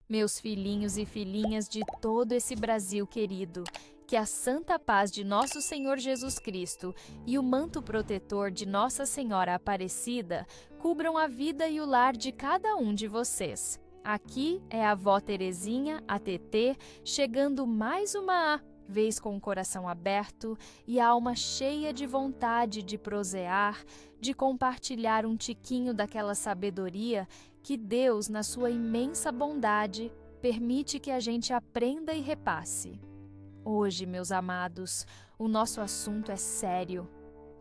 Meus filhinhos e filhinhas de todo esse Brasil querido, que a santa paz de nosso Senhor Jesus Cristo e o manto protetor de Nossa Senhora Aparecida cubram a vida e o lar de cada um de vocês. Aqui é a avó Terezinha, a TT, chegando mais uma vez com o coração aberto e a alma cheia de vontade de prosear, de compartilhar um tiquinho daquela sabedoria que Deus, na sua imensa bondade, permite que a gente aprenda e repasse. Hoje, meus amados, o nosso assunto é sério,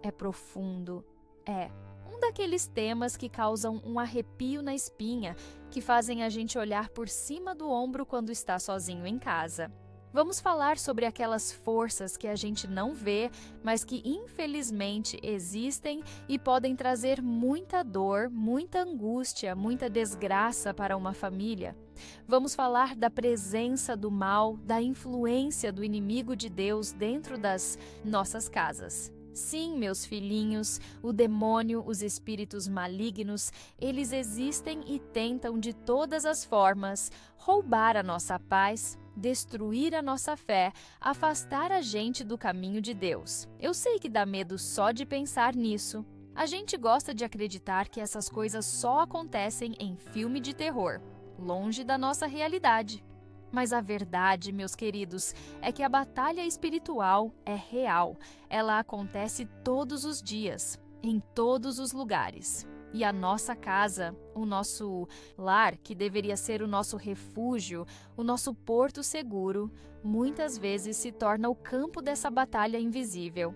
é profundo, é um daqueles temas que causam um arrepio na espinha, que fazem a gente olhar por cima do ombro quando está sozinho em casa. Vamos falar sobre aquelas forças que a gente não vê, mas que infelizmente existem e podem trazer muita dor, muita angústia, muita desgraça para uma família. Vamos falar da presença do mal, da influência do inimigo de Deus dentro das nossas casas. Sim, meus filhinhos, o demônio, os espíritos malignos, eles existem e tentam de todas as formas roubar a nossa paz, destruir a nossa fé, afastar a gente do caminho de Deus. Eu sei que dá medo só de pensar nisso. A gente gosta de acreditar que essas coisas só acontecem em filme de terror, longe da nossa realidade. Mas a verdade, meus queridos, é que a batalha espiritual é real. Ela acontece todos os dias, em todos os lugares. E a nossa casa, o nosso lar, que deveria ser o nosso refúgio, o nosso porto seguro, muitas vezes se torna o campo dessa batalha invisível.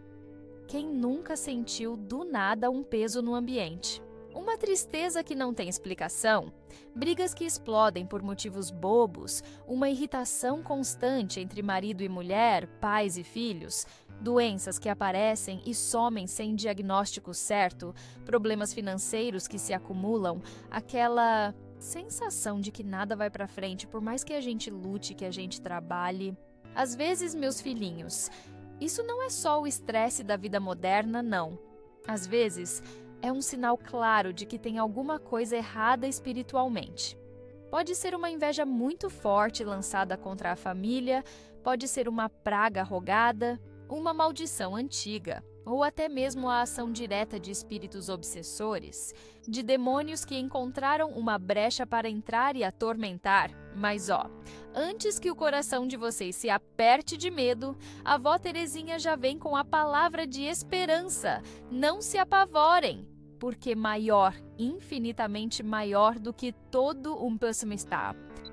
Quem nunca sentiu do nada um peso no ambiente? Uma tristeza que não tem explicação, brigas que explodem por motivos bobos, uma irritação constante entre marido e mulher, pais e filhos, doenças que aparecem e somem sem diagnóstico certo, problemas financeiros que se acumulam, aquela sensação de que nada vai para frente por mais que a gente lute, que a gente trabalhe. Às vezes, meus filhinhos, isso não é só o estresse da vida moderna, não. Às vezes, é um sinal claro de que tem alguma coisa errada espiritualmente. Pode ser uma inveja muito forte lançada contra a família, pode ser uma praga rogada, uma maldição antiga, ou até mesmo a ação direta de espíritos obsessores, de demônios que encontraram uma brecha para entrar e atormentar. Mas antes que o coração de vocês se aperte de medo, a avó Terezinha já vem com a palavra de esperança. Não se apavorem, porque maior, infinitamente maior do que todo o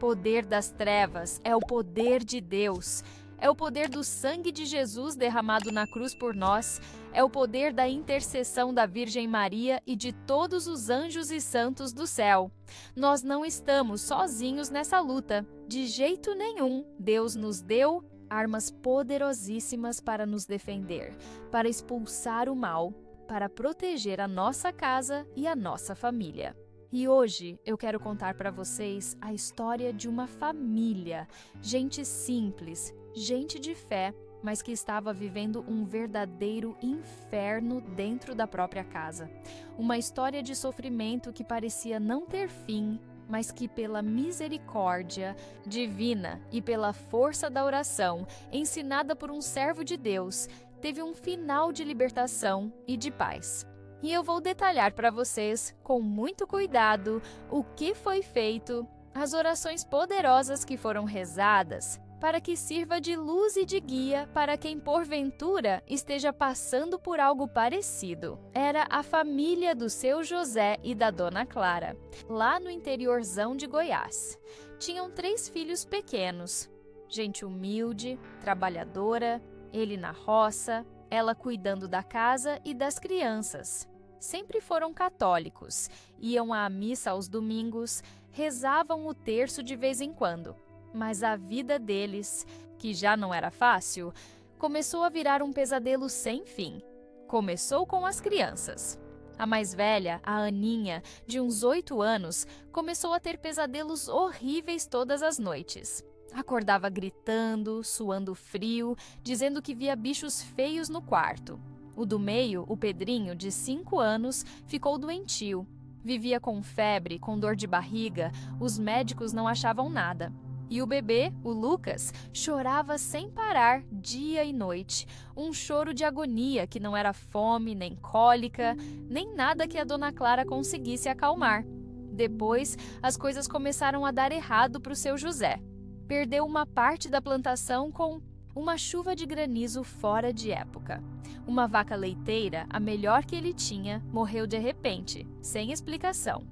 poder das trevas é o poder de Deus. É o poder do sangue de Jesus derramado na cruz por nós, é o poder da intercessão da Virgem Maria e de todos os anjos e santos do céu. Nós não estamos sozinhos nessa luta, de jeito nenhum. Deus nos deu armas poderosíssimas para nos defender, para expulsar o mal, para proteger a nossa casa e a nossa família. E hoje eu quero contar para vocês a história de uma família, gente simples, gente de fé, mas que estava vivendo um verdadeiro inferno dentro da própria casa. Uma história de sofrimento que parecia não ter fim, mas que pela misericórdia divina e pela força da oração, ensinada por um servo de Deus, teve um final de libertação e de paz. E eu vou detalhar para vocês, com muito cuidado, o que foi feito, as orações poderosas que foram rezadas, para que sirva de luz e de guia para quem porventura esteja passando por algo parecido. Era a família do seu José e da dona Clara, lá no interiorzão de Goiás. Tinham 3 filhos pequenos, gente humilde, trabalhadora, ele na roça, ela cuidando da casa e das crianças. Sempre foram católicos, iam à missa aos domingos, rezavam o terço de vez em quando. Mas a vida deles, que já não era fácil, começou a virar um pesadelo sem fim. Começou com as crianças. A mais velha, a Aninha, de uns 8 anos, começou a ter pesadelos horríveis todas as noites. Acordava gritando, suando frio, dizendo que via bichos feios no quarto. O do meio, o Pedrinho, de 5 anos, ficou doentio. Vivia com febre, com dor de barriga, os médicos não achavam nada. E o bebê, o Lucas, chorava sem parar, dia e noite. Um choro de agonia que não era fome, nem cólica, nem nada que a dona Clara conseguisse acalmar. Depois, as coisas começaram a dar errado para o seu José. Perdeu uma parte da plantação com uma chuva de granizo fora de época. Uma vaca leiteira, a melhor que ele tinha, morreu de repente, sem explicação.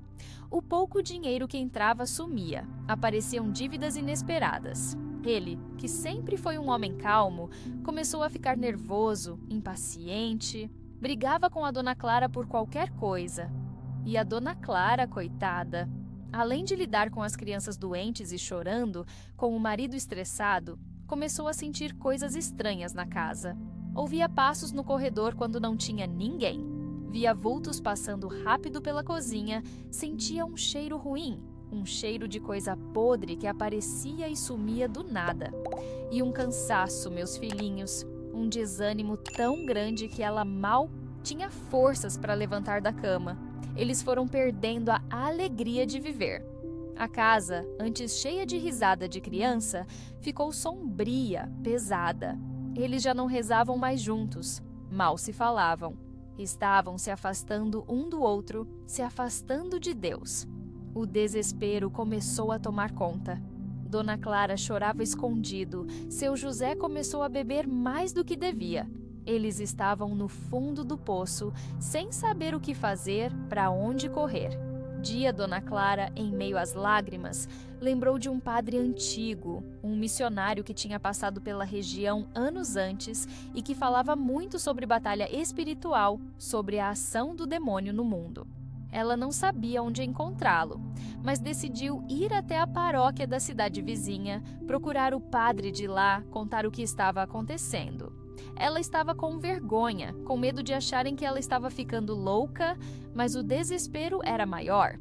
O pouco dinheiro que entrava sumia, apareciam dívidas inesperadas. Ele, que sempre foi um homem calmo, começou a ficar nervoso, impaciente, brigava com a dona Clara por qualquer coisa. E a dona Clara, coitada, além de lidar com as crianças doentes e chorando, com o marido estressado, começou a sentir coisas estranhas na casa. Ouvia passos no corredor quando não tinha ninguém. Via vultos passando rápido pela cozinha, sentia um cheiro ruim, um cheiro de coisa podre que aparecia e sumia do nada. E um cansaço, meus filhinhos, um desânimo tão grande que ela mal tinha forças para levantar da cama. Eles foram perdendo a alegria de viver. A casa, antes cheia de risada de criança, ficou sombria, pesada. Eles já não rezavam mais juntos, mal se falavam. Estavam se afastando um do outro, se afastando de Deus. O desespero começou a tomar conta. Dona Clara chorava escondido, seu José começou a beber mais do que devia. Eles estavam no fundo do poço, sem saber o que fazer, para onde correr. Dona Clara, em meio às lágrimas, lembrou de um padre antigo, um missionário que tinha passado pela região anos antes e que falava muito sobre batalha espiritual, sobre a ação do demônio no mundo. Ela não sabia onde encontrá-lo, mas decidiu ir até a paróquia da cidade vizinha, procurar o padre de lá, contar o que estava acontecendo. Ela estava com vergonha, com medo de acharem que ela estava ficando louca, mas o desespero era maior.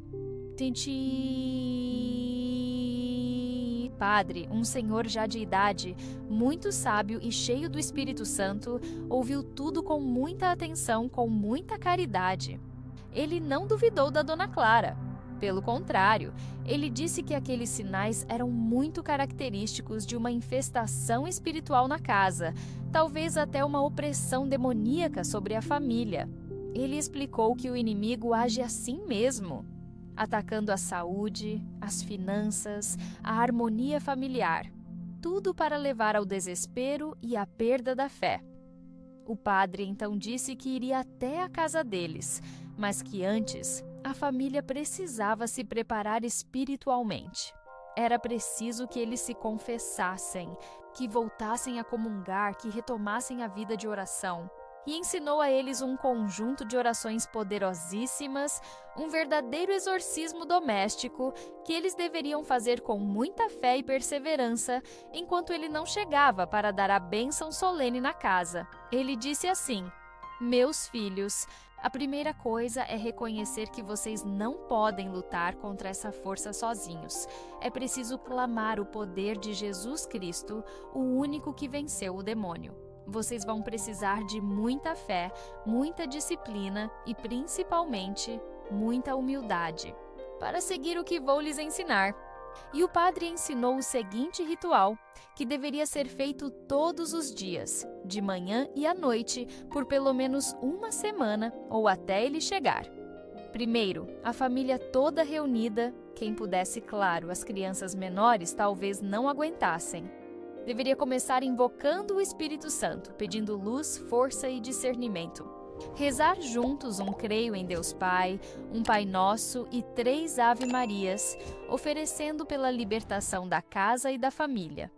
Padre, um senhor já de idade, muito sábio e cheio do Espírito Santo, ouviu tudo com muita atenção, com muita caridade. Ele não duvidou da dona Clara. Pelo contrário, ele disse que aqueles sinais eram muito característicos de uma infestação espiritual na casa, talvez até uma opressão demoníaca sobre a família. Ele explicou que o inimigo age assim mesmo, atacando a saúde, as finanças, a harmonia familiar, tudo para levar ao desespero e à perda da fé. O padre então disse que iria até a casa deles, mas que antes a família precisava se preparar espiritualmente. Era preciso que eles se confessassem, que voltassem a comungar, que retomassem a vida de oração. E ensinou a eles um conjunto de orações poderosíssimas, um verdadeiro exorcismo doméstico que eles deveriam fazer com muita fé e perseverança, enquanto ele não chegava para dar a bênção solene na casa. Ele disse assim: "Meus filhos, a primeira coisa é reconhecer que vocês não podem lutar contra essa força sozinhos. É preciso clamar o poder de Jesus Cristo, o único que venceu o demônio. Vocês vão precisar de muita fé, muita disciplina e, principalmente, muita humildade para seguir o que vou lhes ensinar." E o padre ensinou o seguinte ritual, que deveria ser feito todos os dias, de manhã e à noite, por pelo menos uma semana ou até ele chegar. Primeiro, a família toda reunida, quem pudesse, claro, as crianças menores talvez não aguentassem. Deveria começar invocando o Espírito Santo, pedindo luz, força e discernimento. Rezar juntos um Creio em Deus Pai, um Pai Nosso e 3 Ave Marias, oferecendo pela libertação da casa e da família.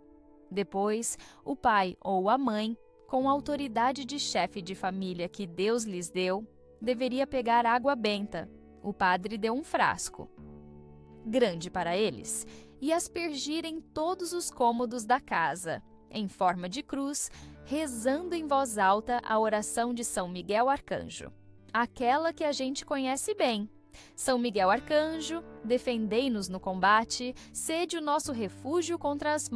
Depois, o pai ou a mãe, com a autoridade de chefe de família que Deus lhes deu, deveria pegar água benta. O padre deu um frasco, grande para eles, e aspergir em todos os cômodos da casa, em forma de cruz, rezando em voz alta a oração de São Miguel Arcanjo, aquela que a gente conhece bem. São Miguel Arcanjo, defendei-nos no combate, sede o nosso refúgio contra as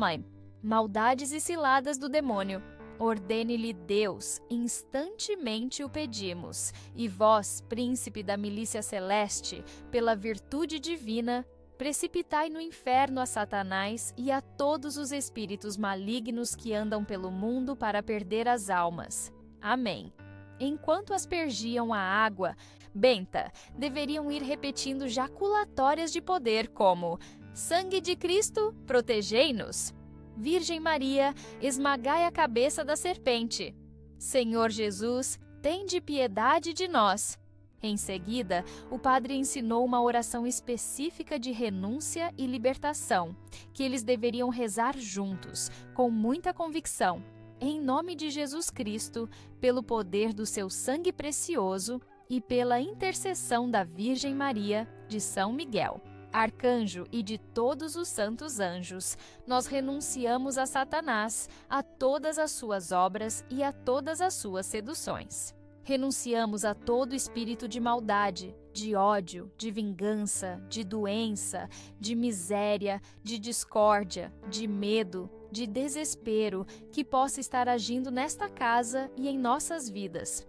maldades e ciladas do demônio. Ordene-lhe Deus, instantemente o pedimos, e vós, príncipe da milícia celeste, pela virtude divina, precipitai no inferno a Satanás e a todos os espíritos malignos que andam pelo mundo para perder as almas. Amém. Enquanto aspergiam a água benta, deveriam ir repetindo jaculatórias de poder como: Sangue de Cristo, protegei-nos. Virgem Maria, esmagai a cabeça da serpente. Senhor Jesus, tende piedade de nós. Em seguida, o padre ensinou uma oração específica de renúncia e libertação, que eles deveriam rezar juntos, com muita convicção. Em nome de Jesus Cristo, pelo poder do seu sangue precioso e pela intercessão da Virgem Maria, de São Miguel, Arcanjo e de todos os santos anjos, nós renunciamos a Satanás, a todas as suas obras e a todas as suas seduções. Renunciamos a todo espírito de maldade, de ódio, de vingança, de doença, de miséria, de discórdia, de medo, de desespero que possa estar agindo nesta casa e em nossas vidas.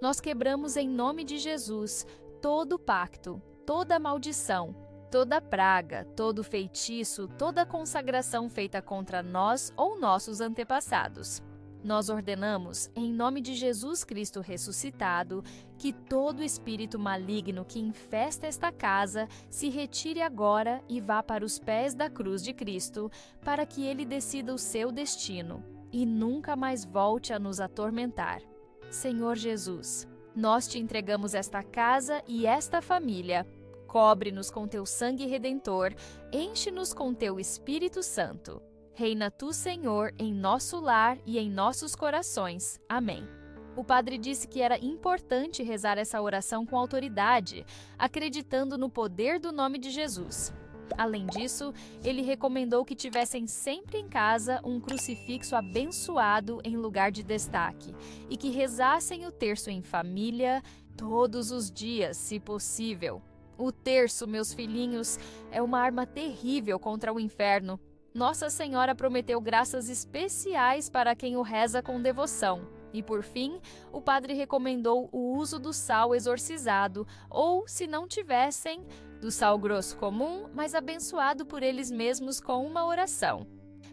Nós quebramos em nome de Jesus todo pacto, toda maldição, toda praga, todo feitiço, toda consagração feita contra nós ou nossos antepassados. Nós ordenamos, em nome de Jesus Cristo ressuscitado, que todo espírito maligno que infesta esta casa se retire agora e vá para os pés da cruz de Cristo, para que ele decida o seu destino e nunca mais volte a nos atormentar. Senhor Jesus, nós te entregamos esta casa e esta família. Cobre-nos com teu sangue redentor, enche-nos com teu Espírito Santo. Reina tu, Senhor, em nosso lar e em nossos corações. Amém. O padre disse que era importante rezar essa oração com autoridade, acreditando no poder do nome de Jesus. Além disso, ele recomendou que tivessem sempre em casa um crucifixo abençoado em lugar de destaque e que rezassem o terço em família todos os dias, se possível. O terço, meus filhinhos, é uma arma terrível contra o inferno. Nossa Senhora prometeu graças especiais para quem o reza com devoção. E, por fim, o padre recomendou o uso do sal exorcizado, ou, se não tivessem, do sal grosso comum, mas abençoado por eles mesmos com uma oração.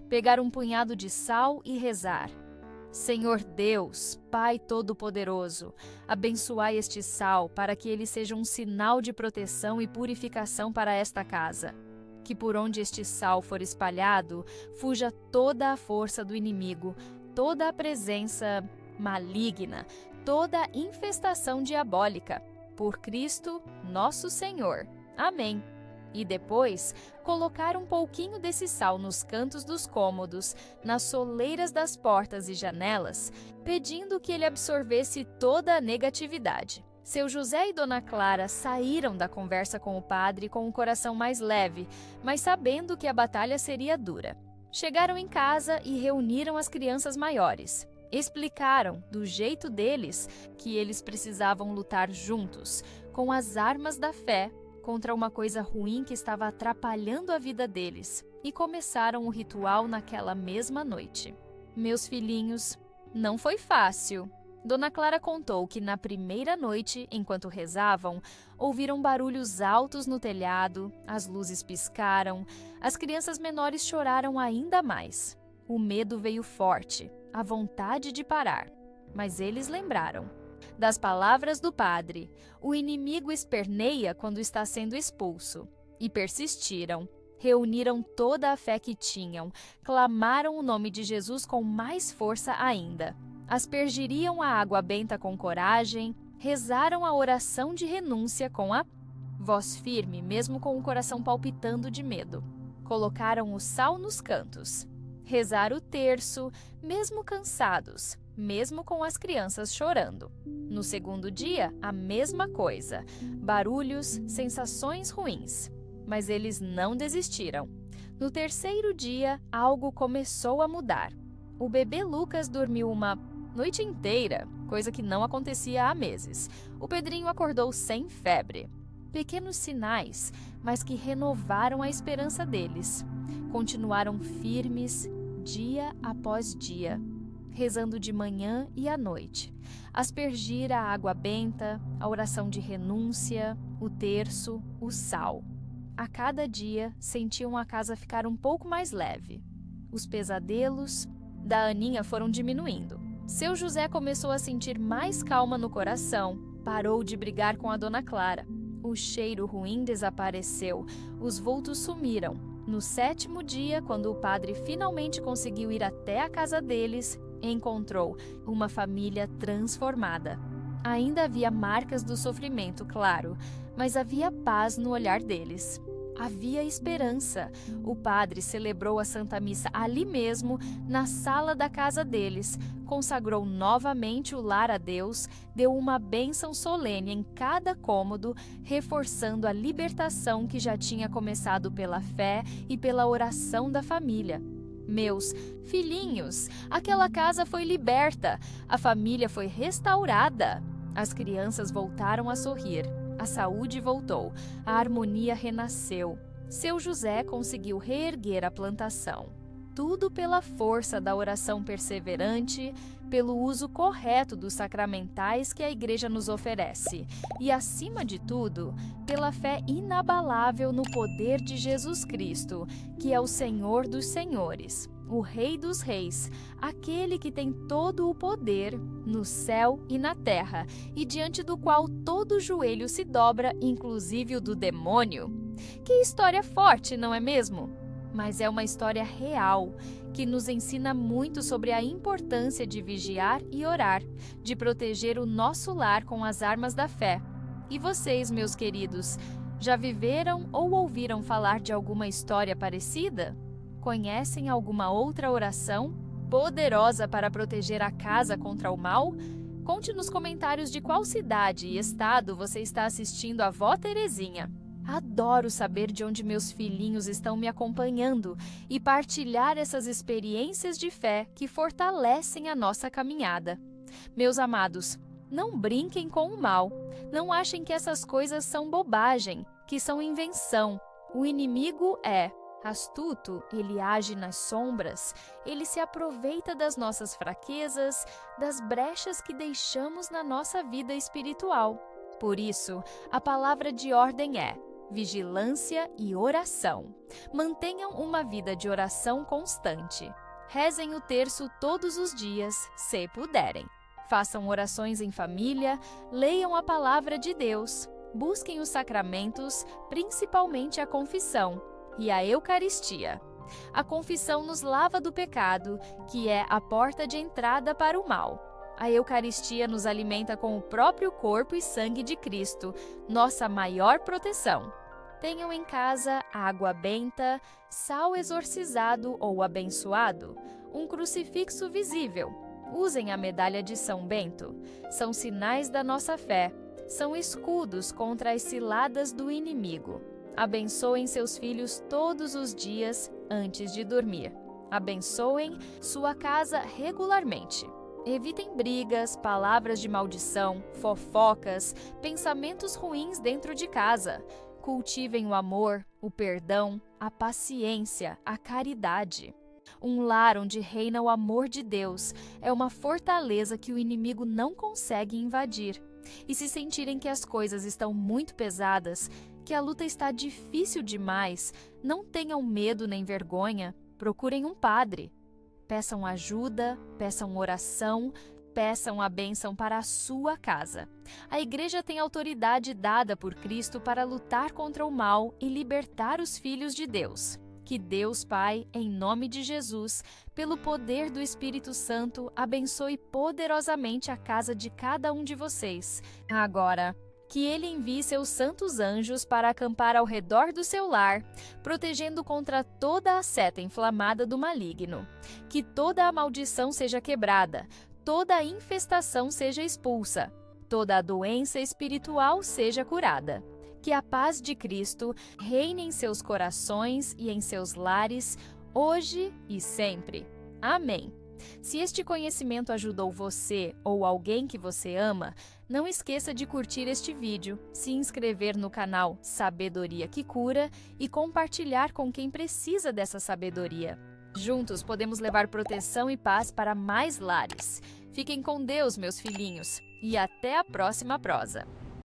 Pegar um punhado de sal e rezar. Senhor Deus, Pai Todo-Poderoso, abençoai este sal para que ele seja um sinal de proteção e purificação para esta casa. Que por onde este sal for espalhado, fuja toda a força do inimigo, toda a presença maligna, toda a infestação diabólica. Por Cristo, nosso Senhor. Amém. E depois, colocar um pouquinho desse sal nos cantos dos cômodos, nas soleiras das portas e janelas, pedindo que ele absorvesse toda a negatividade. Seu José e Dona Clara saíram da conversa com o padre com o coração mais leve, mas sabendo que a batalha seria dura. Chegaram em casa e reuniram as crianças maiores. Explicaram, do jeito deles, que eles precisavam lutar juntos, com as armas da fé, contra uma coisa ruim que estava atrapalhando a vida deles, e começaram o ritual naquela mesma noite. Meus filhinhos, não foi fácil. Dona Clara contou que na primeira noite, enquanto rezavam, ouviram barulhos altos no telhado, as luzes piscaram, as crianças menores choraram ainda mais. O medo veio forte, a vontade de parar, mas eles lembraram das palavras do padre: o inimigo esperneia quando está sendo expulso, e persistiram. Reuniram toda a fé que tinham, clamaram o nome de Jesus com mais força ainda. Aspergiriam a água benta com coragem, rezaram a oração de renúncia com a voz firme, mesmo com o coração palpitando de medo. Colocaram o sal nos cantos. Rezaram o terço, mesmo cansados, mesmo com as crianças chorando. No segundo dia, a mesma coisa. Barulhos, sensações ruins. Mas eles não desistiram. No terceiro dia, algo começou a mudar. O bebê Lucas dormiu uma noite inteira, coisa que não acontecia há meses. O Pedrinho acordou sem febre. Pequenos sinais, mas que renovaram a esperança deles. Continuaram firmes, dia após dia. rezando de manhã e à noite. Aspergir a água benta, a oração de renúncia, o terço, o sal. A cada dia, sentiam a casa ficar um pouco mais leve. Os pesadelos da Aninha foram diminuindo. Seu José começou a sentir mais calma no coração, parou de brigar com a Dona Clara. O cheiro ruim desapareceu, os vultos sumiram. No 7º dia, quando o padre finalmente conseguiu ir até a casa deles, encontrou uma família transformada. Ainda havia marcas do sofrimento, claro, mas havia paz no olhar deles. Havia esperança. O padre celebrou a Santa Missa ali mesmo, na sala da casa deles, consagrou novamente o lar a Deus, deu uma bênção solene em cada cômodo, reforçando a libertação que já tinha começado pela fé e pela oração da família. Meus filhinhos, aquela casa foi liberta, a família foi restaurada. As crianças voltaram a sorrir. A saúde voltou, a harmonia renasceu. Seu José conseguiu reerguer a plantação. Tudo pela força da oração perseverante, pelo uso correto dos sacramentais que a Igreja nos oferece e, acima de tudo, pela fé inabalável no poder de Jesus Cristo, que é o Senhor dos Senhores, o Rei dos Reis, aquele que tem todo o poder no céu e na terra, e diante do qual todo joelho se dobra, inclusive o do demônio. Que história forte, não é mesmo? Mas é uma história real, que nos ensina muito sobre a importância de vigiar e orar, de proteger o nosso lar com as armas da fé. E vocês, meus queridos, já viveram ou ouviram falar de alguma história parecida? Conhecem alguma outra oração poderosa para proteger a casa contra o mal? Conte nos comentários de qual cidade e estado você está assistindo a Vó Terezinha. Adoro saber de onde meus filhinhos estão me acompanhando e partilhar essas experiências de fé que fortalecem a nossa caminhada. Meus amados, não brinquem com o mal. Não achem que essas coisas são bobagem, que são invenção. O inimigo é astuto, ele age nas sombras, ele se aproveita das nossas fraquezas, das brechas que deixamos na nossa vida espiritual. Por isso, a palavra de ordem é vigilância e oração. Mantenham uma vida de oração constante. Rezem o terço todos os dias, se puderem. Façam orações em família, leiam a palavra de Deus, busquem os sacramentos, principalmente a confissão e a Eucaristia. A confissão nos lava do pecado, que é a porta de entrada para o mal. A Eucaristia nos alimenta com o próprio corpo e sangue de Cristo, nossa maior proteção. Tenham em casa água benta, sal exorcizado ou abençoado, um crucifixo visível. Usem a medalha de São Bento. São sinais da nossa fé. São escudos contra as ciladas do inimigo. Abençoem seus filhos todos os dias antes de dormir. Abençoem sua casa regularmente. Evitem brigas, palavras de maldição, fofocas, pensamentos ruins dentro de casa. Cultivem o amor, o perdão, a paciência, a caridade. Um lar onde reina o amor de Deus é uma fortaleza que o inimigo não consegue invadir. E se sentirem que as coisas estão muito pesadas, que a luta está difícil demais, não tenham medo nem vergonha, procurem um padre. Peçam ajuda, peçam oração, peçam a bênção para a sua casa. A Igreja tem autoridade dada por Cristo para lutar contra o mal e libertar os filhos de Deus. Que Deus Pai, em nome de Jesus, pelo poder do Espírito Santo, abençoe poderosamente a casa de cada um de vocês. Agora, que Ele envie seus santos anjos para acampar ao redor do seu lar, protegendo contra toda a seta inflamada do maligno. Que toda a maldição seja quebrada, toda a infestação seja expulsa, toda a doença espiritual seja curada. Que a paz de Cristo reine em seus corações e em seus lares, hoje e sempre. Amém. Se este conhecimento ajudou você ou alguém que você ama, não esqueça de curtir este vídeo, se inscrever no canal Sabedoria que Cura e compartilhar com quem precisa dessa sabedoria. Juntos podemos levar proteção e paz para mais lares. Fiquem com Deus, meus filhinhos, e até a próxima prosa.